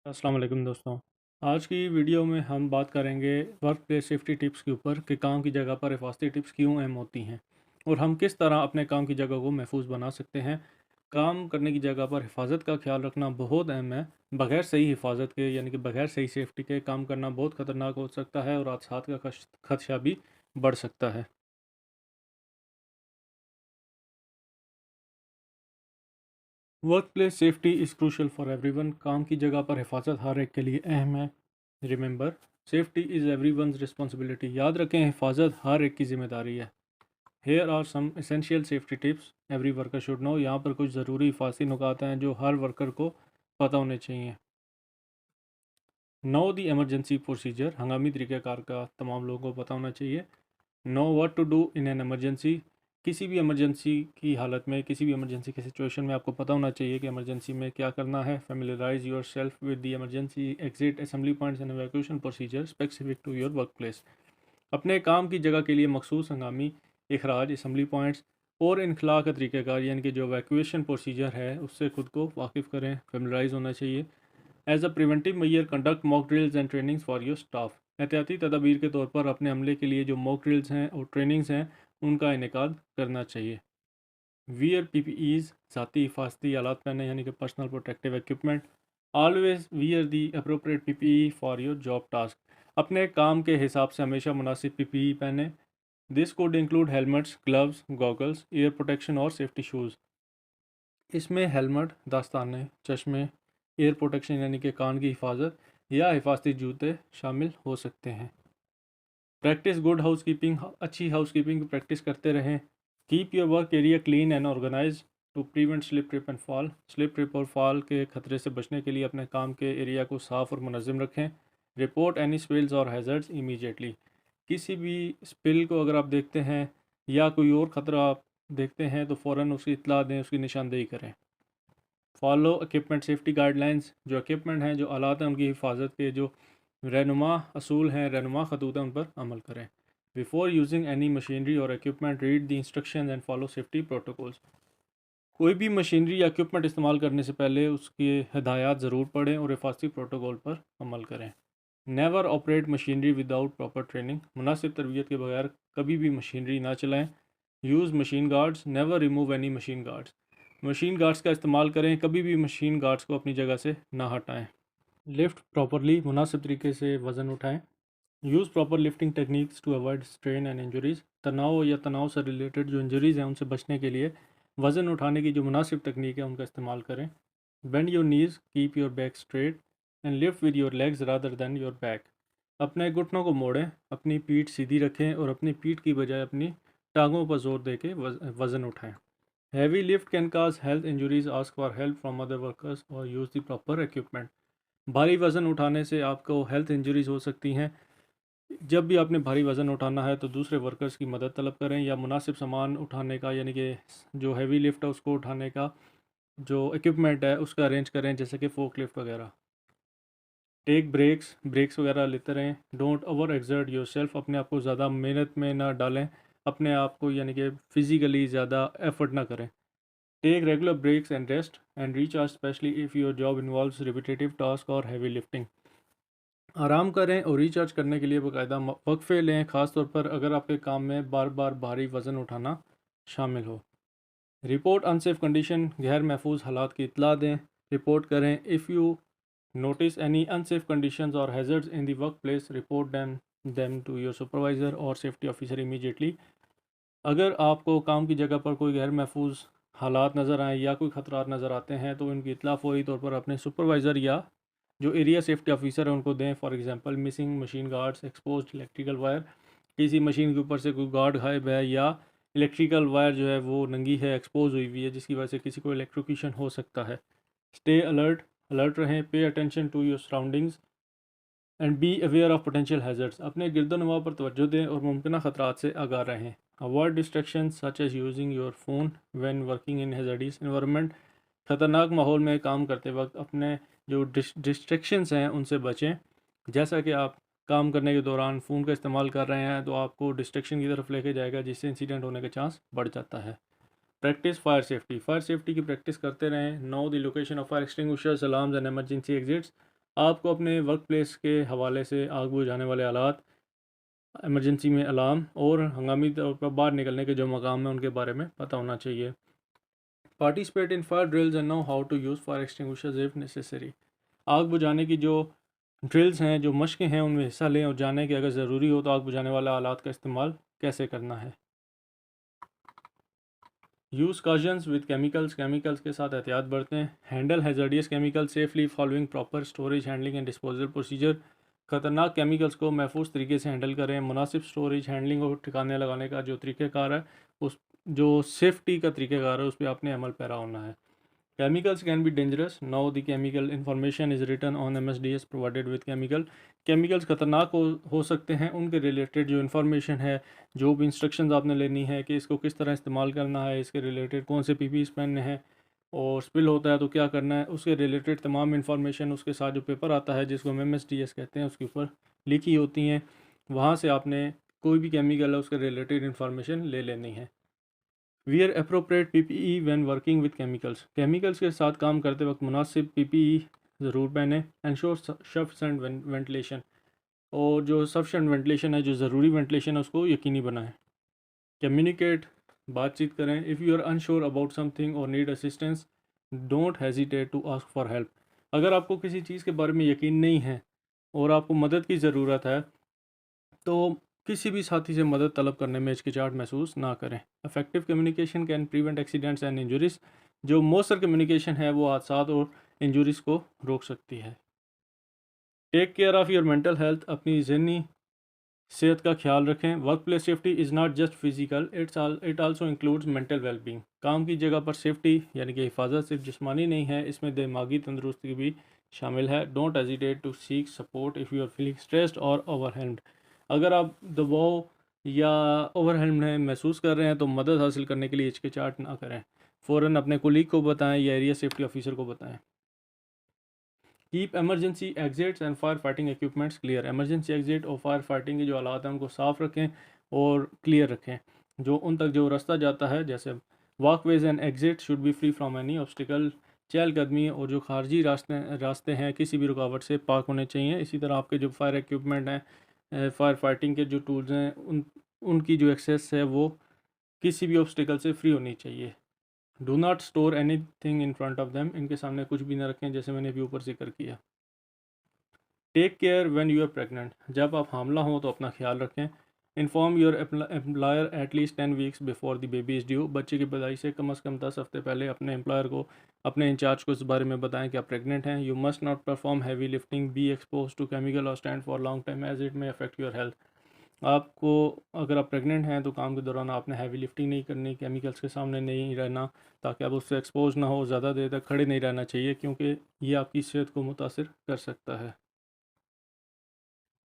अस्सलाम वालेकुम दोस्तों। आज की वीडियो में हम बात करेंगे वर्क प्लेस सेफ्टी टिप्स के ऊपर कि काम की जगह पर हिफाजती टिप्स क्यों अहम होती हैं और हम किस तरह अपने काम की जगह को महफूज बना सकते हैं। काम करने की जगह पर हिफाजत का ख्याल रखना बहुत अहम है। बगैर सही हिफाजत के यानी कि बगैर सही सेफ्टी के काम करना बहुत ख़तरनाक हो सकता है और हादसात का खदशा भी बढ़ सकता है। Work place safety is crucial for everyone. काम की जगह पर हिफाजत हर एक के लिए अहम है। Remember, safety is everyone's responsibility. याद रखें, हिफाजत हर एक की जिम्मेदारी है। Here are some essential safety tips every worker should know. यहाँ पर कुछ ज़रूरी हिफाजती नुकात हैं जो हर वर्कर को पता होने चाहिए। नो दी एमरजेंसी प्रोसीजर, हंगामी तरीक़ाकार का तमाम लोगों को पता होना चाहिए। Know what to do in an emergency, किसी भी इमरजेंसी की हालत में, किसी भी इमरजेंसी की सिचुएशन में आपको पता होना चाहिए कि इमरजेंसी में क्या करना है। Familiarise yourself with the emergency exit assembly points and evacuation procedure specific to your workplace. अपने काम की जगह के लिए मखसूस हंगामी अखराज, असम्बली पॉइंट्स और इनखला का तरीक़ाकार यानी कि जो वैक्यूएशन प्रोसीजर है उससे खुद को वाकिफ़ करें, फेमिलराइज होना चाहिए। As a preventive measure conduct mock drills and trainings for your staff. एहतियाती तदाबीर के तौर पर अपने अमले के लिए जो मॉक ड्रिल्स हैं और ट्रेनिंग्स हैं उनका इनेकाद करना चाहिए। वियर पीपीईज, ज़ाती हिफाजती आलात पहने यानी कि personal protective equipment. Always wear the appropriate PPE for your job task. अपने काम के हिसाब से हमेशा मुनासिब पीपीई पहने। This code include helmets, gloves, goggles, air protection और सेफ्टी शूज़। इसमें हेलमेट, दस्ताने, चश्मे, एयर प्रोटेक्शन यानी कि कान की हिफाजत या हिफाजती जूते शामिल हो सकते हैं। प्रैक्टिस गुड हाउस कीपिंग, अच्छी हाउस कीपिंग की प्रैक्टिस करते रहें। Keep your work area clean and organise to prevent slip trip and fall. Slip trip और फॉल के खतरे से बचने के लिए अपने काम के एरिया को साफ़ और मुनज़्ज़म रखें। रिपोर्ट एनी स्पिल्स और हैज़र्ड्स इमीडिएटली। किसी भी स्पिल को अगर आप देखते हैं या कोई और ख़तरा आप देखते हैं तो फ़ौरन उसकी इत्तला दें, उसकी निशानदेही करें। फॉलो इक्विपमेंट सेफ्टी गाइडलाइंस, जो इक्विपमेंट हैं, जो आलात हैं, उनकी हिफाजत के जो रहनुमा असूल हैं, रहनुमा खतूत हैं, उन पर अमल करें। बिफोर यूजिंग एनी मशीनरी और equipment read the instruction and follow safety protocols. कोई भी मशीनरी या इक्विपमेंट इस्तेमाल करने से पहले उसकी हिदायत ज़रूर पढ़ें और हिफाजती प्रोटोकॉल पर अमल करें। Never operate machinery without proper training, मुनासिब तरबियत के बगैर कभी भी मशीनरी ना चलाएं। Use machine guards, never remove any machine guards. Machine guards का इस्तेमाल करें, कभी भी मशीन गार्ड्स को अपनी जगह से ना हटाएं। लिफ्ट प्रॉपरली, मुनासिब तरीके से वज़न उठाएं। Use proper lifting techniques to avoid strain and injuries. तनाव या तनाव से रिलेटेड जो इंजरीज़ हैं उनसे बचने के लिए वज़न उठाने की जो मुनासिब तकनीक है उनका इस्तेमाल करें। Bend your knees, keep your back straight and lift with your legs rather than your back. अपने घुटनों को मोड़ें, अपनी पीठ सीधी रखें और अपनी पीठ की बजाय अपनी टांगों पर जोर देकर वज़न उठाएं। Heavy lift can cause health injuries, ask for help from other workers और यूज़ द प्रॉपर इक्विपमेंट। भारी वज़न उठाने से आपको हेल्थ इंजरीज हो सकती हैं। जब भी आपने भारी वज़न उठाना है तो दूसरे वर्कर्स की मदद तलब करें या मुनासिब सामान उठाने का यानी कि जो हैवी लिफ्ट है उसको उठाने का जो इक्विपमेंट है उसका अरेंज करें, जैसे कि फोक लिफ्ट वगैरह। टेक ब्रेक्स, ब्रेक्स वगैरह लेते रहें। Don't over exert your self, अपने आप को ज़्यादा मेहनत में ना डालें, अपने आप को यानी कि फ़िज़िकली ज़्यादा एफर्ट ना करें। Take regular breaks and rest and recharge, especially if your job involves repetitive task और हैवी लिफ्टिंग। आराम करें और रिचार्ज करने के लिए बाकायदा वक्फे लें, ख़ासतौर पर अगर आपके काम में बार बार भारी वज़न उठाना शामिल हो। रिपोर्ट अनसेफ कंडीशन, गैर महफूज हालात की इतला दें। रिपोर्ट करें। If you notice any unsafe conditions और hazards in the workplace, report them to your supervisor और सेफ्टी ऑफिसर इमीडिएटली। अगर आपको काम की जगह पर कोई गैर महफूज हालात नज़र आएँ या कोई ख़तरात नज़र आते हैं तो इनकी इतला फ़ौरी तौर पर अपने सुपरवाइज़र या जो एरिया सेफ्टी ऑफिसर है उनको दें। For example, missing machine guards, exposed electrical wire, किसी मशीन के ऊपर से कोई गार्ड गायब है या इलेक्ट्रिकल वायर जो है वो नंगी है, एक्सपोज हुई हुई है, जिसकी वजह से किसी को इलेक्ट्रोक्यूशन हो सकता है। स्टे अलर्ट, अलर्ट रहें। Pay attention to your surroundings and be aware of potential hazards, अपने गिरदोनवा पर तवज्जो दें और मुमकिन ख़तरात से आगाह रहें। Avoid distraction such as using your phone when working in hazardous environment. ख़तरनाक माहौल में काम करते वक्त अपने जो डिस्ट्रैक्शंस हैं उनसे बचें। जैसा कि आप काम करने के दौरान फ़ोन का इस्तेमाल कर रहे हैं तो आपको डिस्ट्रैक्शन की तरफ लेके जाएगा, जिससे इंसिडेंट होने के चांस बढ़ जाता है। Practice fire safety, fire safety की प्रैक्टिस करते रहें। Know the location of fire extinguishers, alarms and emergency exits. आपको अपने वर्क प्लेस के हवाले से आग बुझाने वाले आलात, इमरजेंसी में अलार्म और हंगामी तौर पर बाहर निकलने के जो मकाम हैं उनके बारे में पता होना चाहिए। Participate in fire drills and know how to use fire extinguishers if necessary. आग बुझाने की जो ड्रिल्स हैं, जो मशक़ें हैं, उनमें हिस्सा लें और जानें कि अगर ज़रूरी हो तो आग बुझाने वाले आलात का इस्तेमाल कैसे करना है। Use cautions with chemicals, chemicals के साथ एहतियात बरतें। Handle hazardous chemical safely following proper storage, handling and disposal procedure. ख़तरनाक केमिकल्स को महफूज तरीके से हैंडल करें। मुनासिब स्टोरेज, हैंडलिंग और ठिकाने लगाने का जो तरीक़ेकार है, उस जो सेफ्टी का तरीक़ेकार है उस पर आपने अमल पैरा होना है। Chemicals can be dangerous. Now the chemical information is written on MSDS provided with chemical. Chemicals खतरनाक हो सकते हैं, उनके रिलेटेड जो इन्फॉर्मेशन है, जो भी इंस्ट्रक्शंस आपने लेनी है कि इसको किस तरह इस्तेमाल करना है, इसके रिलेटेड कौन से पीपीस पहनने हैं और स्पिल होता है तो क्या करना है, उसके रिलेटेड तमाम इन्फॉर्मेशन उसके साथ जो पेपर आता है जिसको हम MSDS कहते हैं उसके ऊपर लिखी होती हैं। वहाँ से आपने कोई भी केमिकल है उसके रिलेटेड इन्फॉर्मेशन ले लेनी है। Wear appropriate PPE when working with chemicals. Chemicals के साथ काम करते वक्त मुनासिब PPE ज़रूर पहने। एंश्योर सफिशेंट वेंटिलेशन, और जो सफिशेंट वेंटिलेशन है, जो ज़रूरी वेंटिलेशन है, उसको यकीनी बनाएं। कम्युनिकेट, बातचीत करें। If you are unsure about something और need assistance, don't hesitate to ask for help. अगर आपको किसी चीज़ के बारे में यकीन नहीं है और आपको मदद की ज़रूरत है तो किसी भी साथी से मदद तलब करने में हिचकिचाहट महसूस ना करें। Effective communication can prevent accidents and injuries. जो मौसर कम्युनिकेशन है वो हादसा और इंजरीज को रोक सकती है। Take care of your mental health, अपनी ज़हनी सेहत का ख्याल रखें। Workplace safety is not just physical, it also includes mental wellbeing. काम की जगह पर सेफ्टी यानी कि हिफाजत सिर्फ जिस्मानी नहीं है, इसमें दिमागी तंदुरुस्ती भी शामिल है। Don't hesitate to seek support if you are feeling stressed और ओवरवेल्म्ड। अगर आप दबाव या ओवरवेल्म्ड हैं, महसूस कर रहे हैं, तो मदद हासिल करने के लिए हिचकिचाहट ना करें। फ़ौरन अपने कोलीग को बताएं या एरिया सेफ्टी ऑफिसर को बताएं। Keep emergency exits and fire fighting equipments clear. Emergency exit और फायर फाइटिंग के जो आलात हैं उनको साफ़ रखें और क्लियर रखें। जो उन तक जो रास्ता जाता है, जैसे walkways and exit should be free from any obstacle. चहलकदमी और जो खारजी रास्ते हैं किसी भी रुकावट से पाक होने चाहिए। इसी तरह आपके जो फायर इक्विपमेंट हैं, फायर फाइटिंग के जो टूल्स हैं, उनकी जो एक्सेस है वो किसी भी ऑब्स्टिकल से फ्री होनी चाहिए। Do not store any thing in front of them, इनके सामने कुछ भी ना रखें, जैसे मैंने अभी ऊपर जिक्र किया। Take care when you are pregnant, जब आप हामला हों तो अपना ख्याल रखें। Inform your employer at least 10 weeks before the baby is due. बच्चे की पैदाइश से कम से कम 10 हफ्ते पहले अपने एम्प्लॉयर को, अपने इंचार्ज को इस बारे में बताएं कि आप प्रेग्नेंट हैं। You must not perform heavy lifting, be expose to chemical और stand for long time as it may affect your health. आपको, अगर आप प्रेग्नेंट हैं तो काम के दौरान आपने हैवी लिफ्टिंग नहीं करनी, केमिकल्स के सामने नहीं रहना ताकि आप उससे एक्सपोज ना हो। ज़्यादा देर तक खड़े नहीं रहना चाहिए क्योंकि ये आपकी सेहत को मुतासिर कर सकता है।